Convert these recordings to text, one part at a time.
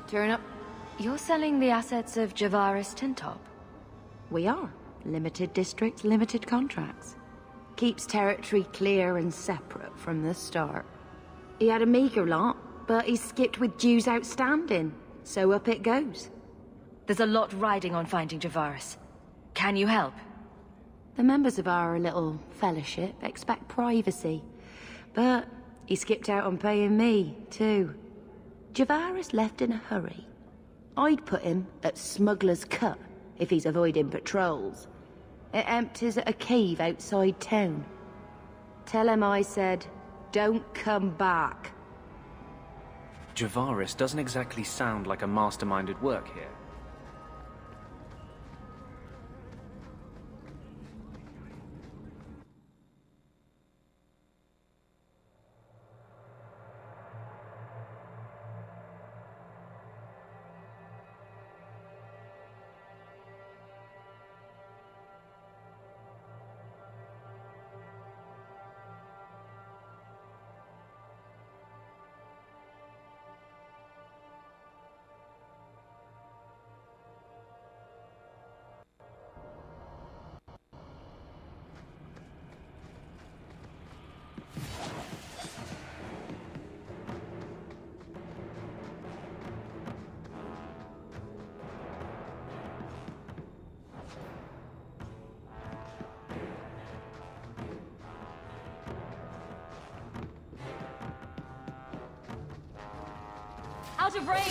Turn up. You're selling the assets of Javaris Tintop? We are. Limited districts, limited contracts. Keeps territory clear and separate from the start. He had a meager lot, but he skipped with dues outstanding, so up it goes. There's a lot riding on finding Javaris. Can you help? The members of our little fellowship expect privacy, but he skipped out on paying me, too. Javaris left in a hurry. I'd put him at Smuggler's Cut if he's avoiding patrols. It empties at a cave outside town. Tell him I said, don't come back. Javaris doesn't exactly sound like a mastermind at work here. Out of range!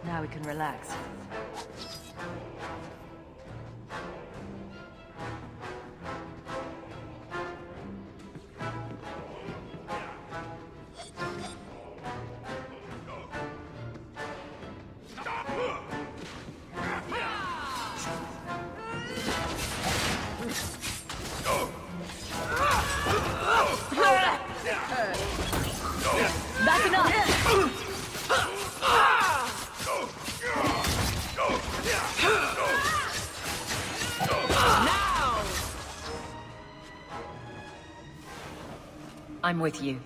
Now we can relax. That's enough! I'm with you.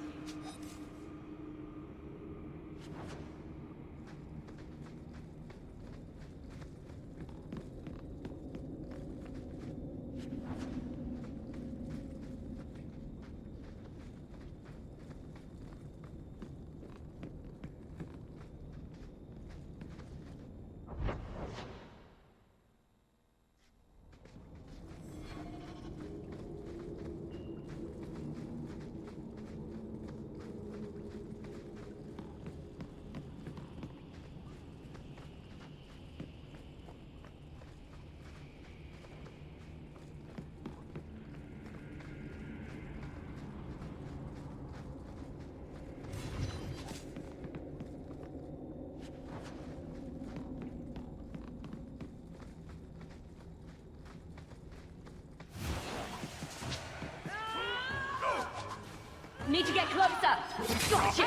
Need to get closer. Gotcha.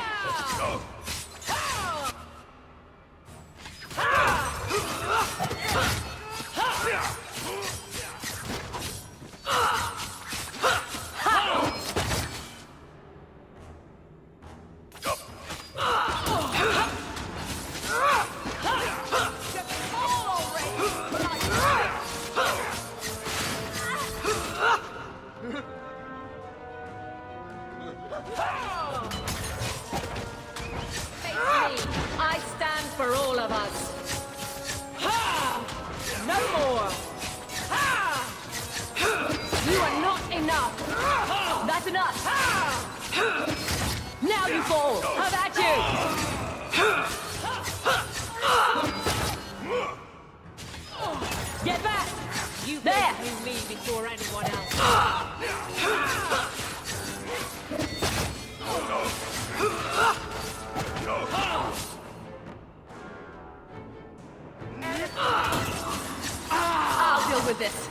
I stand for all of us. No more. You are not enough. That's enough. Now you fall. How about you? Get back. You there. You me before anyone else. I'll deal with this.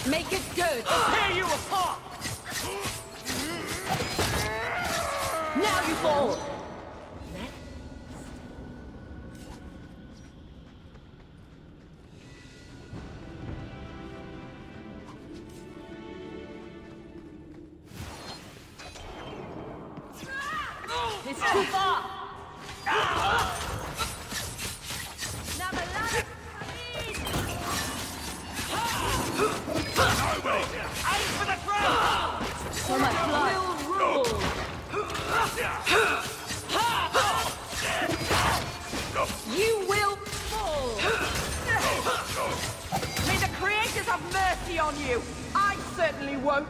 Make it good. Tear you apart. Now you fall. It's too far. Now the ladder, please. Aim for the ground. So much blood. Will rule. You will fall. May the creators have mercy on you. I certainly won't.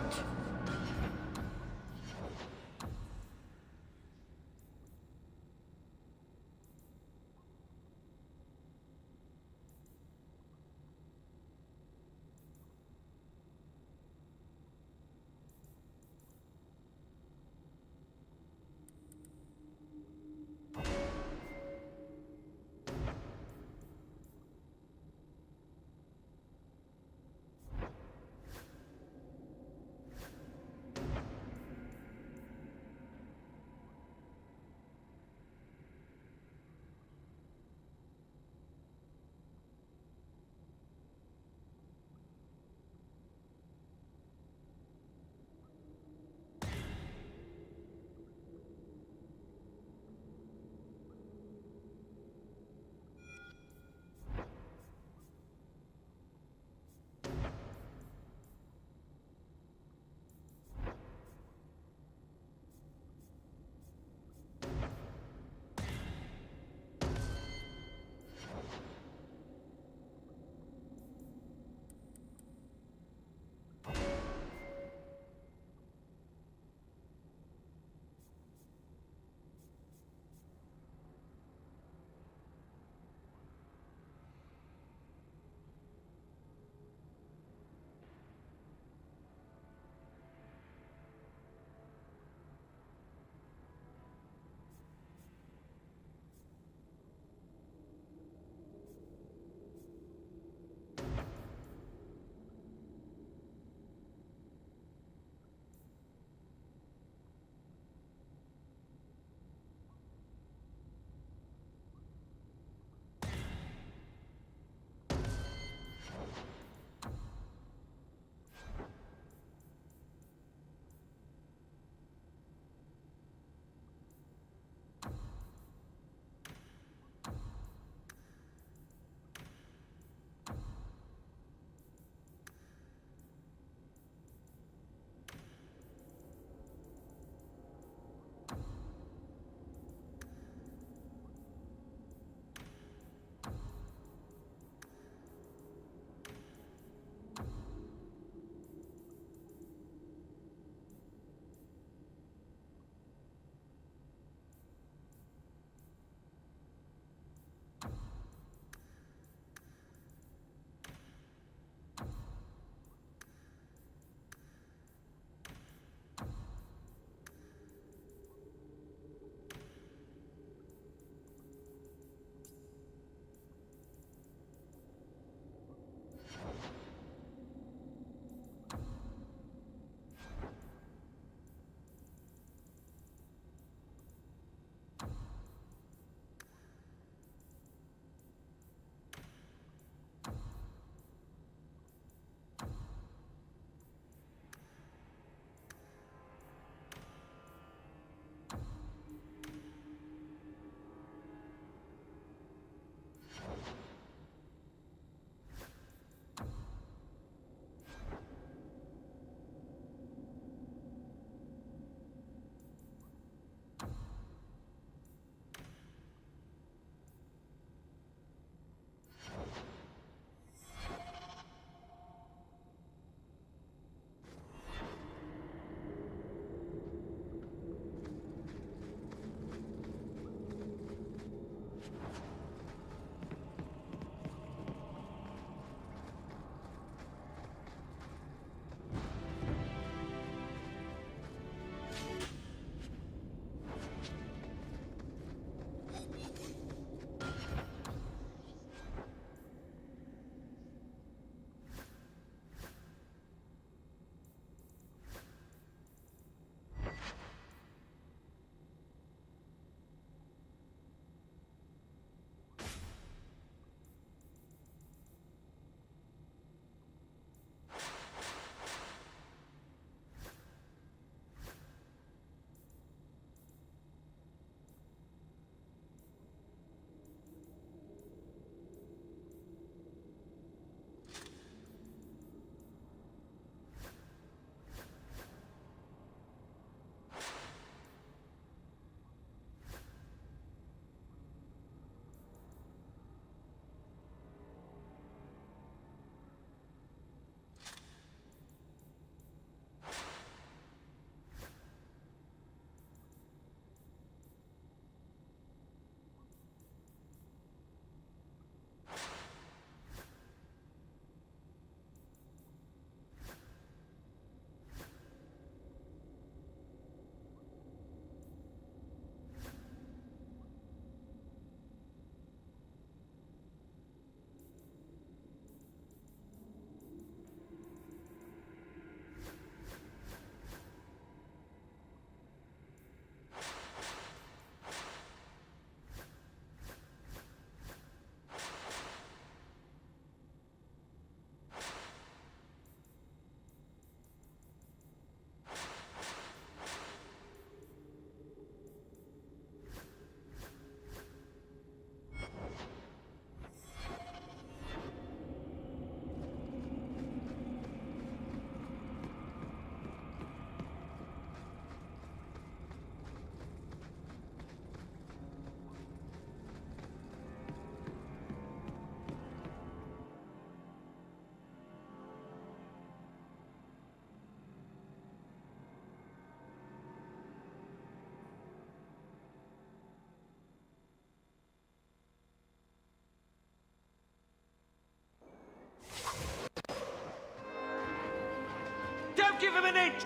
Don't give him an inch!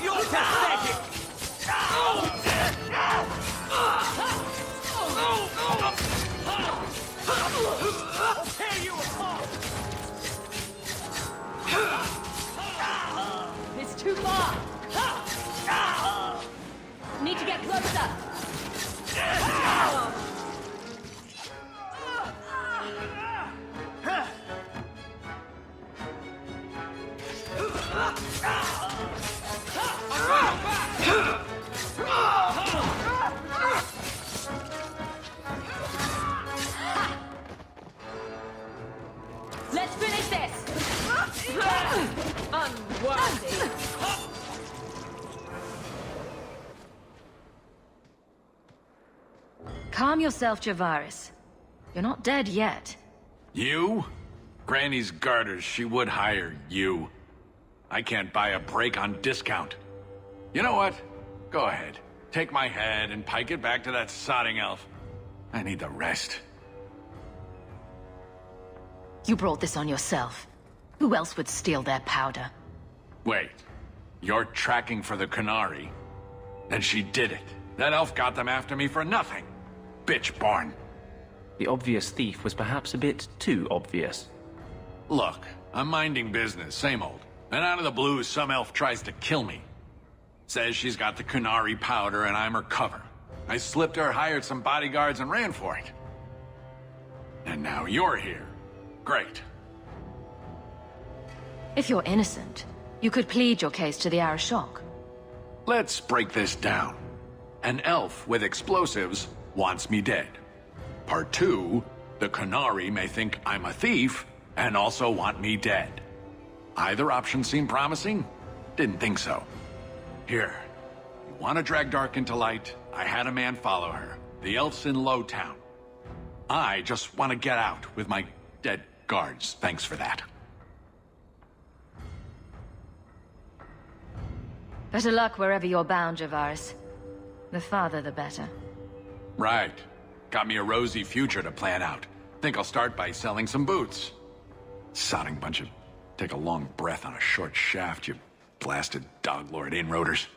You're pathetic! I'll tear you apart! It's too far! Need to get closer! Let's finish this! Unworthy. Calm yourself, Javaris. You're not dead yet. You? Granny's garters, she would hire you. I can't buy a break on discount. You know what? Go ahead. Take my head and pike it back to that sodding elf. I need the rest. You brought this on yourself. Who else would steal their powder? Wait. You're tracking for the Qunari? Then she did it. That elf got them after me for nothing. Bitch born. The obvious thief was perhaps a bit too obvious. Look, I'm minding business, same old. And out of the blue, some elf tries to kill me. Says she's got the Qunari powder and I'm her cover. I slipped her, hired some bodyguards, and ran for it. And now you're here. Great. If you're innocent, you could plead your case to the Arashok. Let's break this down. An elf with explosives wants me dead. Part 2, the Qunari may think I'm a thief and also want me dead. Either option seemed promising? Didn't think so. Here, you want to drag Dark into light? I had a man follow her. The elf's in Lowtown. I just want to get out with my dead guards. Thanks for that. Better luck wherever you're bound, Javaris. The farther, the better. Right. Got me a rosy future to plan out. Think I'll start by selling some boots. Sodding bunch of... Take a long breath on a short shaft, you blasted dog lord inroaders.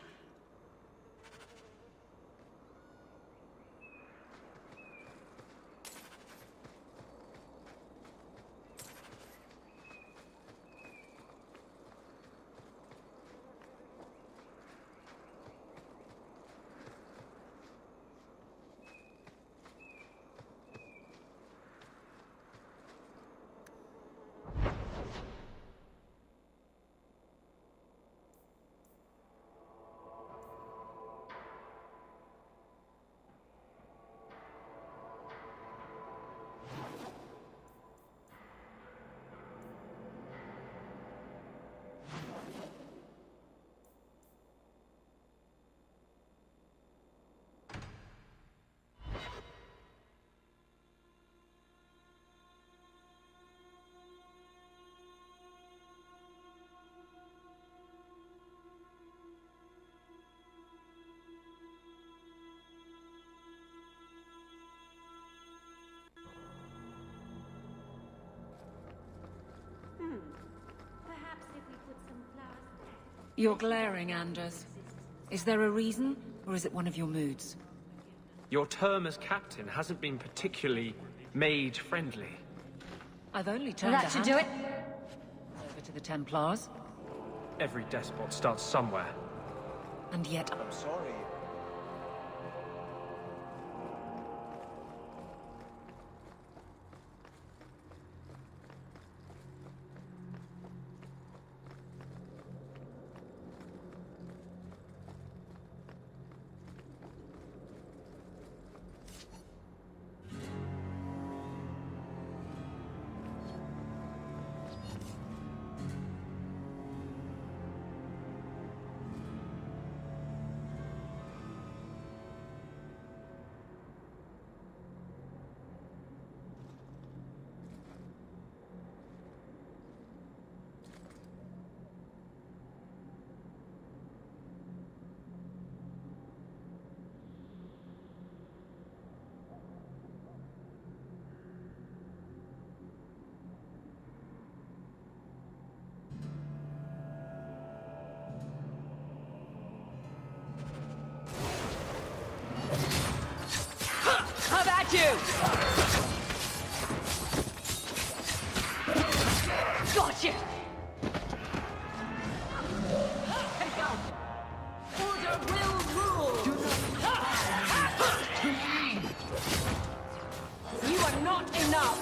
You're glaring, Anders. Is there a reason, or is it one of your moods? Your term as captain hasn't been particularly mage-friendly. I've only turned That should do it. over to the Templars, Every despot starts somewhere. and yet I'm sorry. Got you! Order will rule! You are not enough!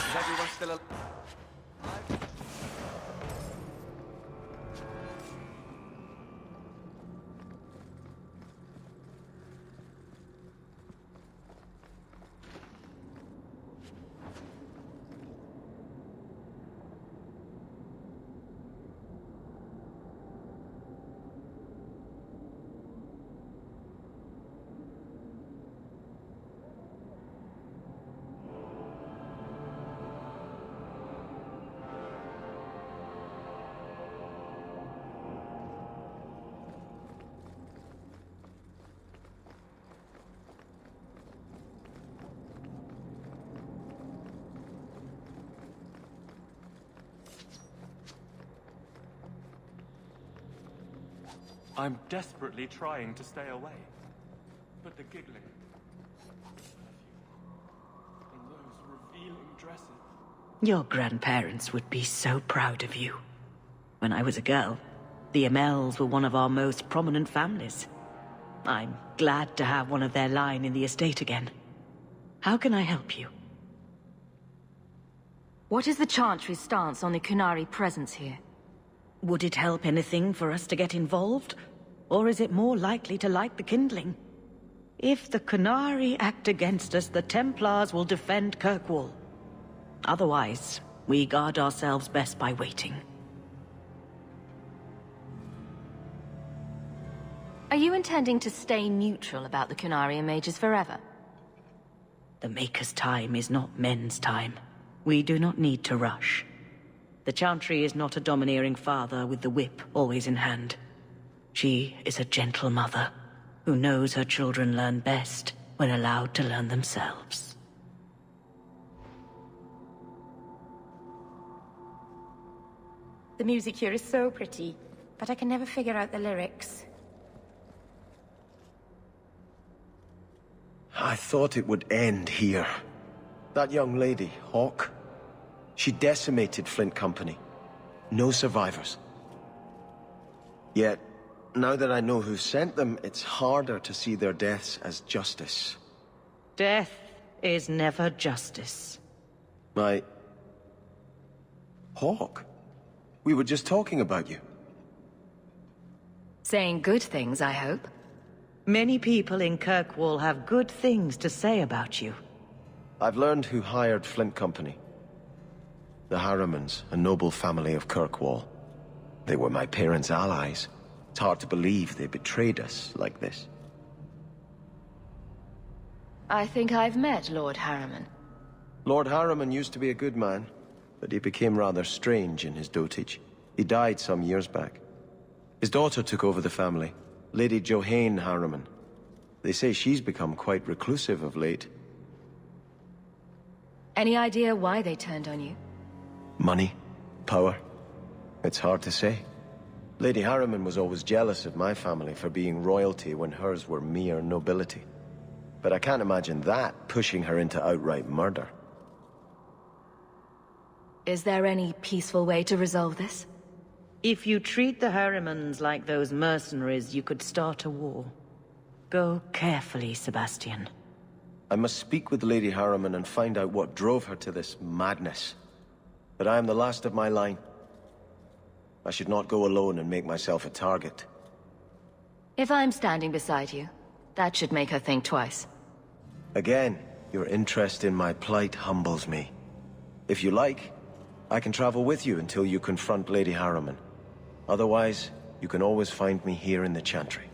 Is everyone still alive? I'm desperately trying to stay away. But the giggling, and those revealing dresses. Your grandparents would be so proud of you. When I was a girl, the Amels were one of our most prominent families. I'm glad to have one of their line in the estate again. How can I help you? What is the Chantry's stance on the Qunari presence here? Would it help anything for us to get involved? Or is it more likely to light the kindling? If the Qunari act against us, the Templars will defend Kirkwall. Otherwise, we guard ourselves best by waiting. Are you intending to stay neutral about the Qunari mages forever? The Maker's time is not men's time. We do not need to rush. The Chantry is not a domineering father with the whip always in hand. She is a gentle mother who knows her children learn best when allowed to learn themselves. The music here is so pretty, but I can never figure out the lyrics. I thought it would end here. That young lady, Hawke, she decimated Flint Company. No survivors. Yet, now that I know who sent them, it's harder to see their deaths as justice. Death is never justice. Hawke? We were just talking about you. Saying good things, I hope. Many people in Kirkwall have good things to say about you. I've learned who hired Flint Company. The Harrimans, a noble family of Kirkwall. They were my parents' allies. It's hard to believe they betrayed us like this. I think I've met Lord Harriman. Lord Harriman used to be a good man, but he became rather strange in his dotage. He died some years back. His daughter took over the family, Lady Johane Harriman. They say she's become quite reclusive of late. Any idea why they turned on you? Money? Power? It's hard to say. Lady Harriman was always jealous of my family for being royalty when hers were mere nobility. But I can't imagine that pushing her into outright murder. Is there any peaceful way to resolve this? If you treat the Harrimans like those mercenaries, you could start a war. Go carefully, Sebastian. I must speak with Lady Harriman and find out what drove her to this madness. But I am the last of my line. I should not go alone and make myself a target. If I'm standing beside you, that should make her think twice. Again, your interest in my plight humbles me. If you like, I can travel with you until you confront Lady Harriman. Otherwise, you can always find me here in the Chantry.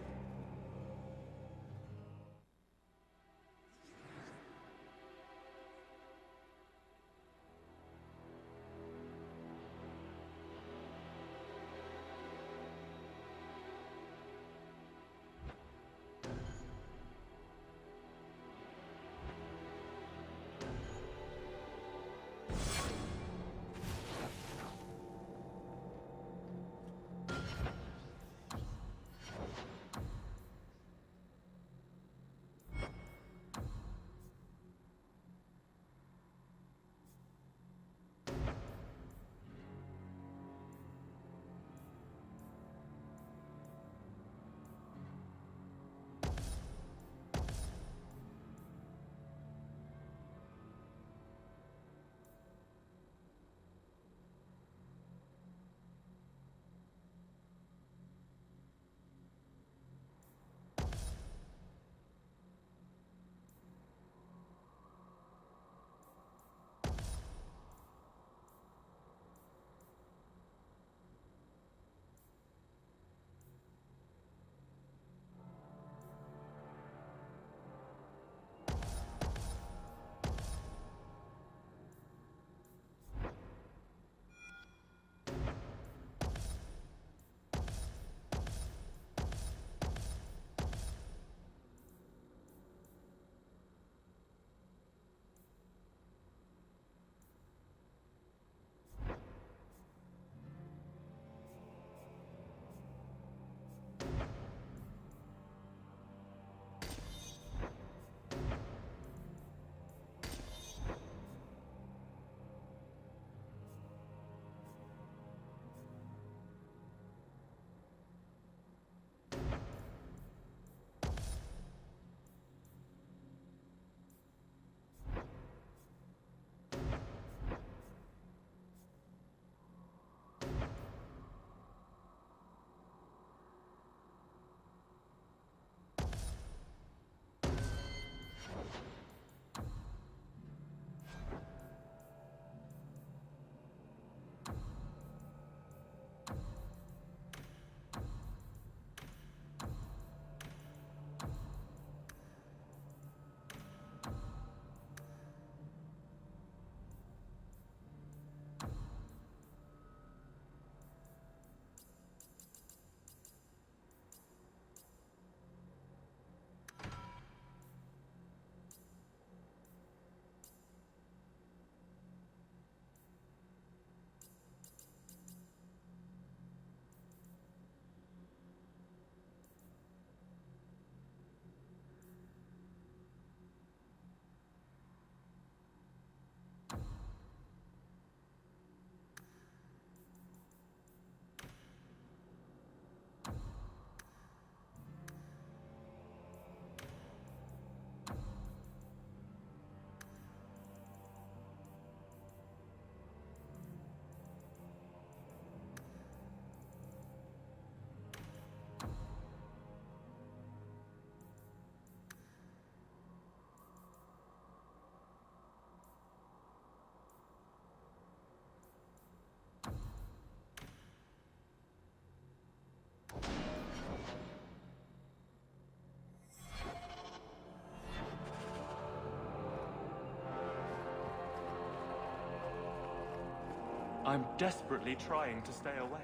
I'm desperately trying to stay away.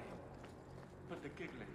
But the giggling...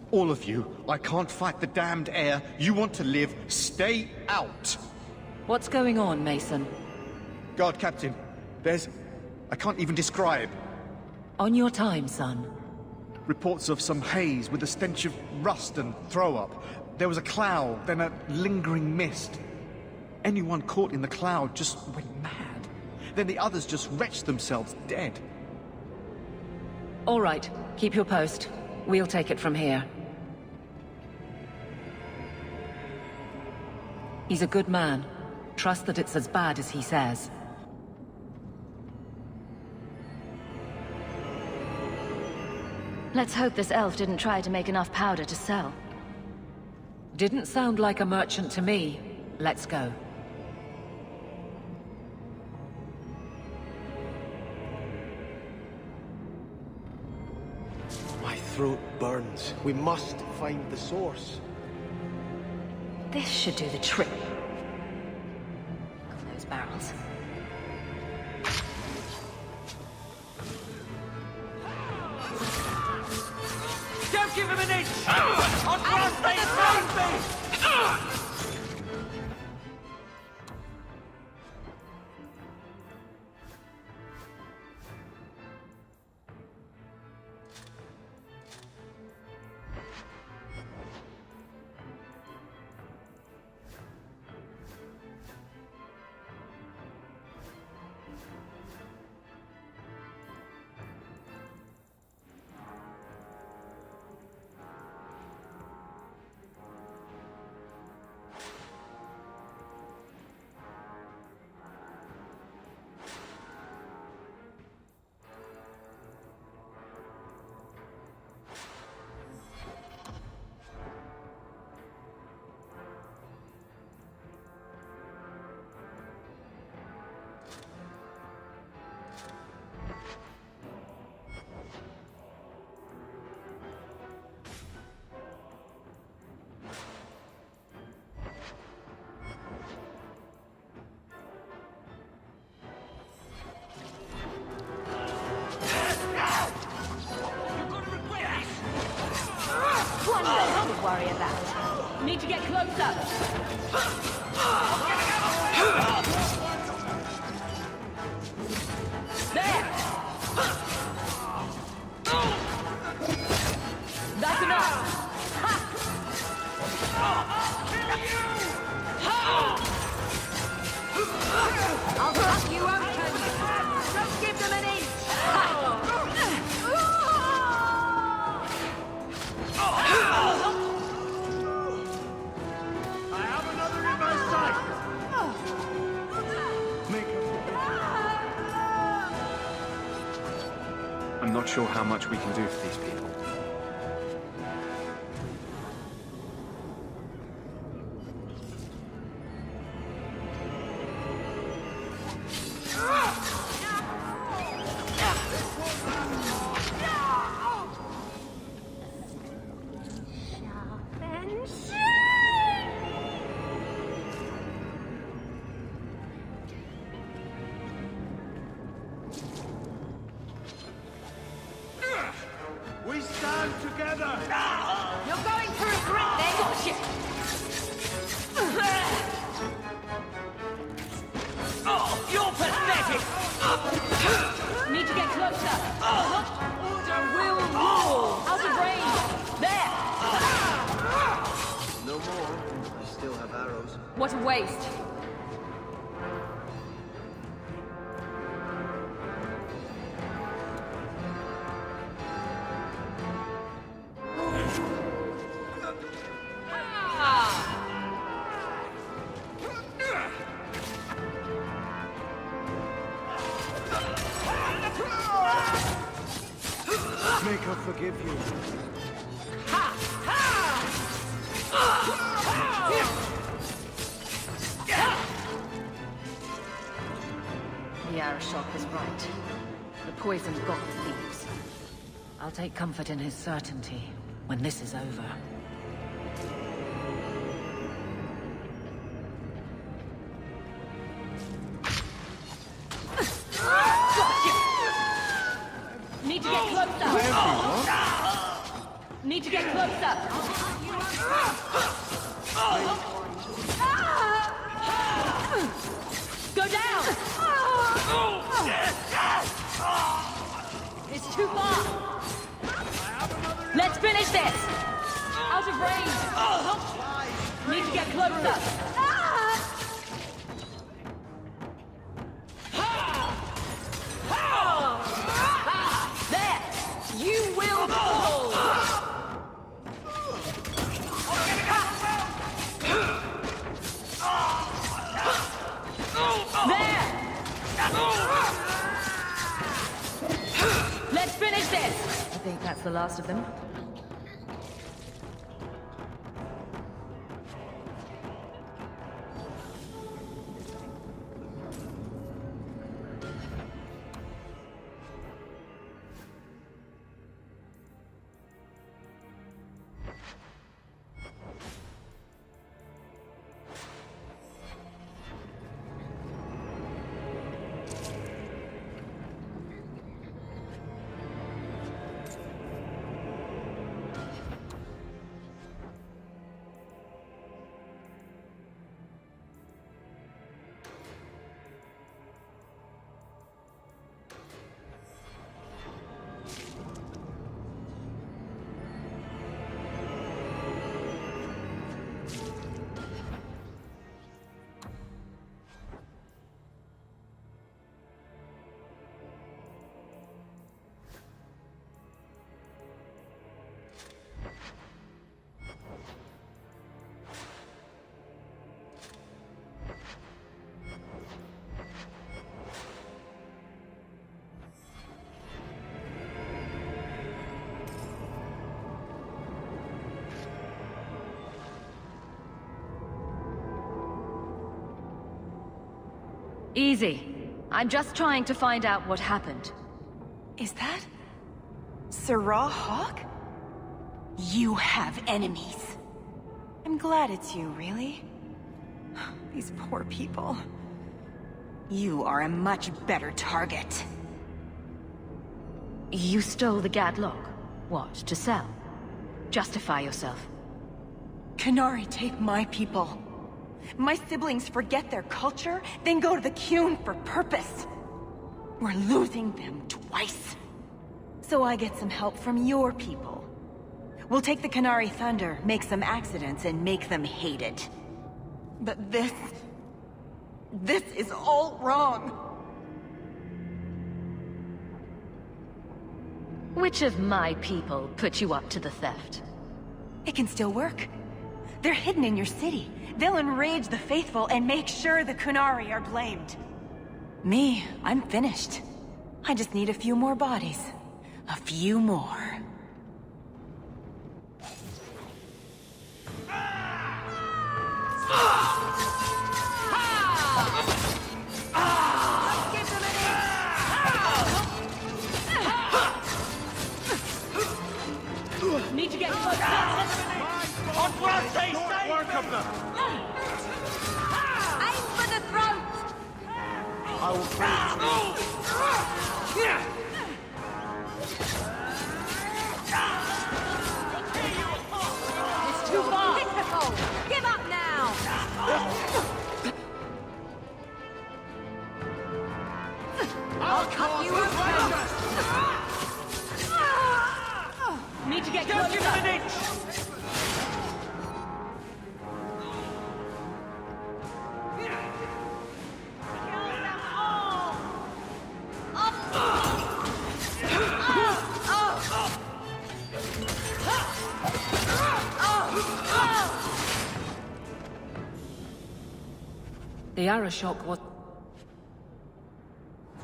All of you, I can't fight the damned air. You want to live, stay out. What's going on, Mason? Guard Captain, there's... I can't even describe. On your time, son. Reports of some haze with a stench of rust and throw-up. There was a cloud, then a lingering mist. Anyone caught in the cloud just went mad. Then the others just retched themselves dead. All right, keep your post. We'll take it from here. He's a good man. Trust that it's as bad as he says. Let's hope this elf didn't try to make enough powder to sell. Didn't sound like a merchant to me. Let's go. My throat burns. We must find the source. This should do the trick. Those barrels. Don't give him an inch! On front me! Don't worry about. Need to get closer. There. That's enough. I'll fuck you open. Don't give them an inch. I have another in my sight! I'm not sure how much we can do for these people. We stand together! You're going to regret this. Oh, you're pathetic! Need to get closer. Order will rule. Out of range. There. No more. I still have arrows. What a waste. Make her forgive you. The Arashok was right. The poison got the thieves. I'll take comfort in his certainty when this is over. Need to get closer. Need to get closer. Go down. It's too far. Let's finish this. Out of range. Need to get closer. There. You will fall. There. Let's finish this. I think that's the last of them. Easy. I'm just trying to find out what happened. Is that... Sirrah Hawk? You have enemies. I'm glad it's you, really. These poor people. You are a much better target. You stole the Gadlock. What, to sell? Justify yourself. Qunari take my people. My siblings forget their culture, then go to the Qun for purpose. We're losing them twice. So I get some help from your people. We'll take the Qunari Thunder, make some accidents, and make them hate it. But this is all wrong. Which of my people put you up to the theft? It can still work. They're hidden in your city. They'll enrage the faithful and make sure the Qunari are blamed. Me, I'm finished. I just need a few more bodies. A few more. Need to get closer. On front, stay safe! Work of them. Aim for the throat. I will It's too far. Give up now. I'll cut you open. Need to get Don't give him an closer. inch! The Arashok was...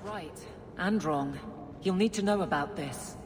right and wrong. You'll need to know about this.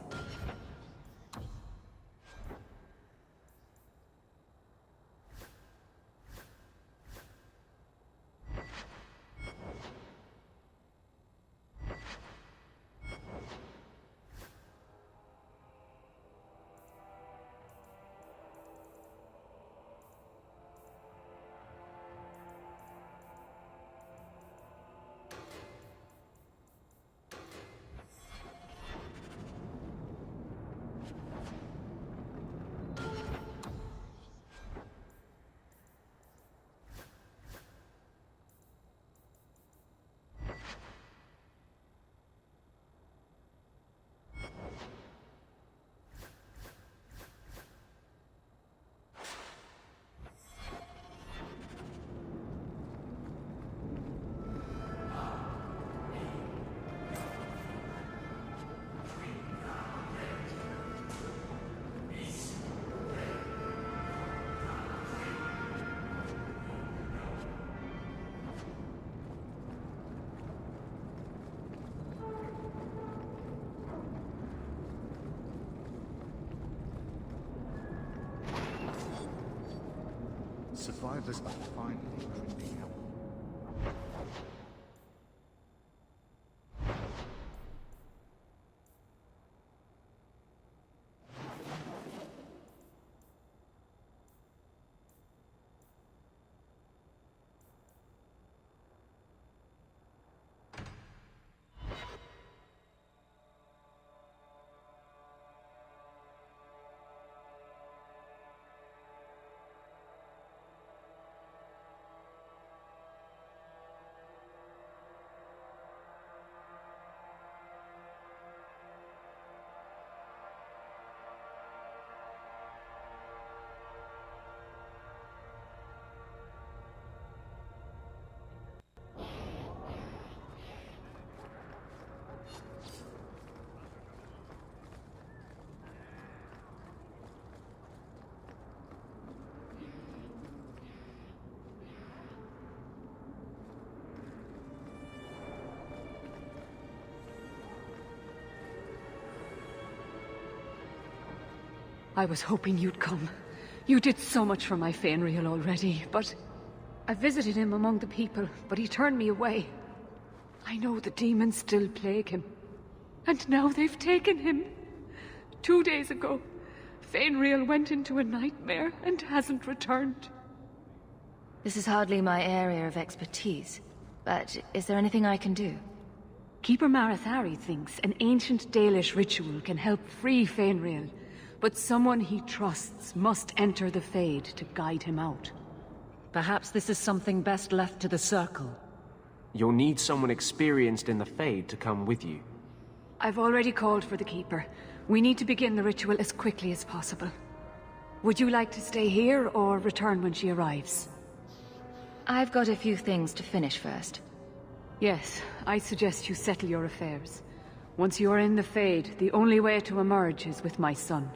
Silas are finally creeping out. I was hoping you'd come. You did so much for my Fainriel already, but... I visited him among the people, but he turned me away. I know the demons still plague him. And now they've taken him. 2 days ago, Fainriel went into a nightmare and hasn't returned. This is hardly my area of expertise, but is there anything I can do? Keeper Marathari thinks an ancient Dalish ritual can help free Fainriel, but someone he trusts must enter the Fade to guide him out. Perhaps this is something best left to the Circle. You'll need someone experienced in the Fade to come with you. I've already called for the Keeper. We need to begin the ritual as quickly as possible. Would you like to stay here or return when she arrives? I've got a few things to finish first. Yes, I suggest you settle your affairs. Once you're in the Fade, the only way to emerge is with my son.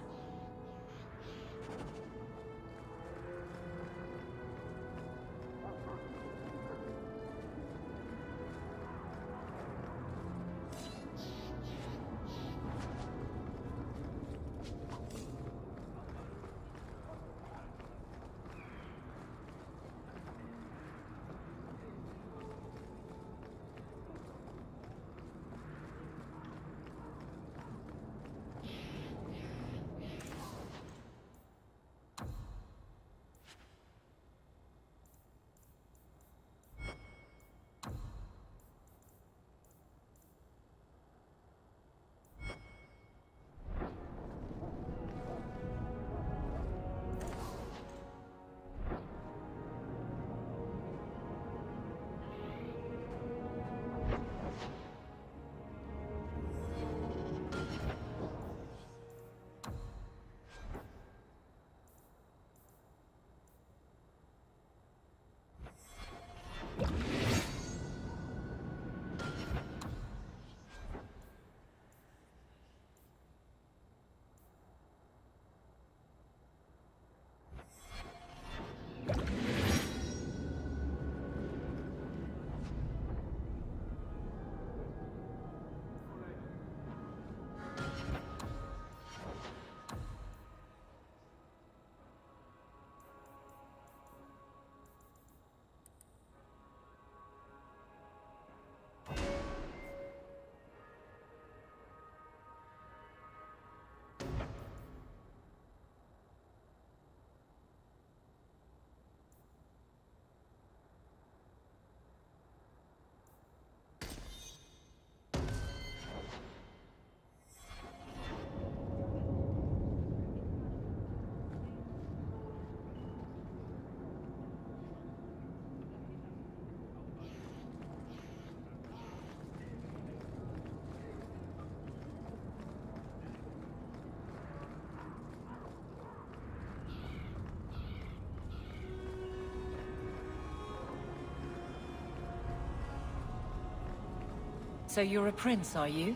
So you're a prince, are you?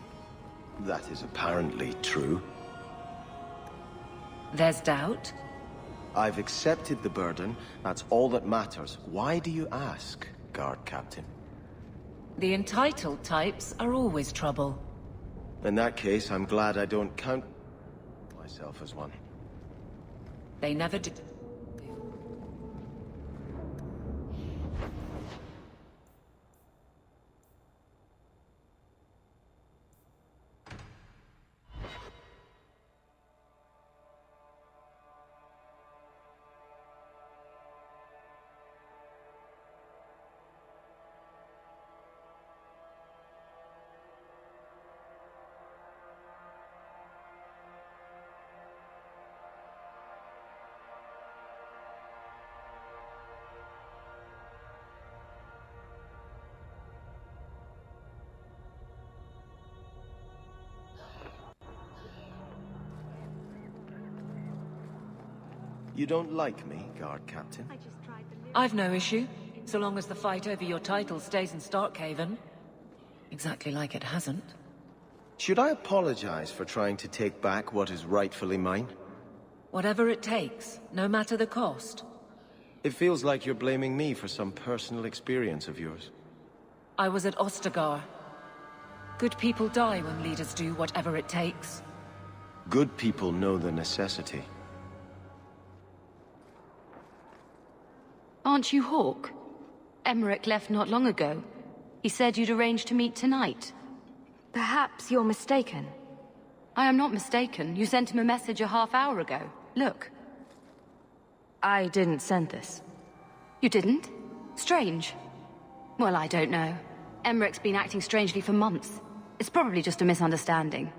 That is apparently true. There's doubt? I've accepted the burden. That's all that matters. Why do you ask, Guard Captain? The entitled types are always trouble. In that case, I'm glad I don't count myself as one. They never do. You don't like me, Guard Captain? I've no issue, so long as the fight over your title stays in Starkhaven. Exactly like it hasn't. Should I apologize for trying to take back what is rightfully mine? Whatever it takes, no matter the cost. It feels like you're blaming me for some personal experience of yours. I was at Ostagar. Good people die when leaders do whatever it takes. Good people know the necessity. Aren't you Hawke? Emmerich left not long ago. He said you'd arranged to meet tonight. Perhaps you're mistaken. I am not mistaken. You sent him a message a half hour ago. Look. I didn't send this. You didn't? Strange. Well, I don't know. Emmerich's been acting strangely for months. It's probably just a misunderstanding.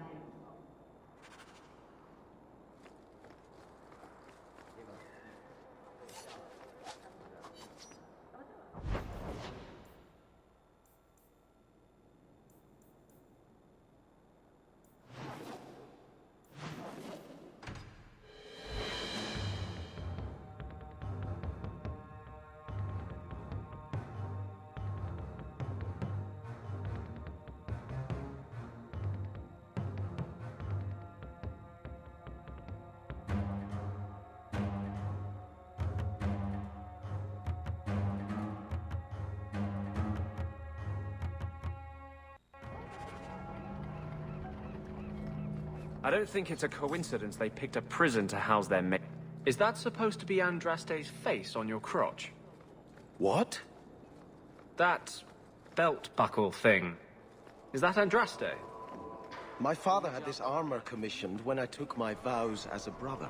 I don't think it's a coincidence they picked a prison to house their mate. Is that supposed to be Andraste's face on your crotch? What? That belt buckle thing. Is that Andraste? My father had this armor commissioned when I took my vows as a brother.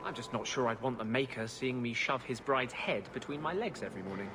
I'm just not sure I'd want the Maker seeing me shove his bride's head between my legs every morning.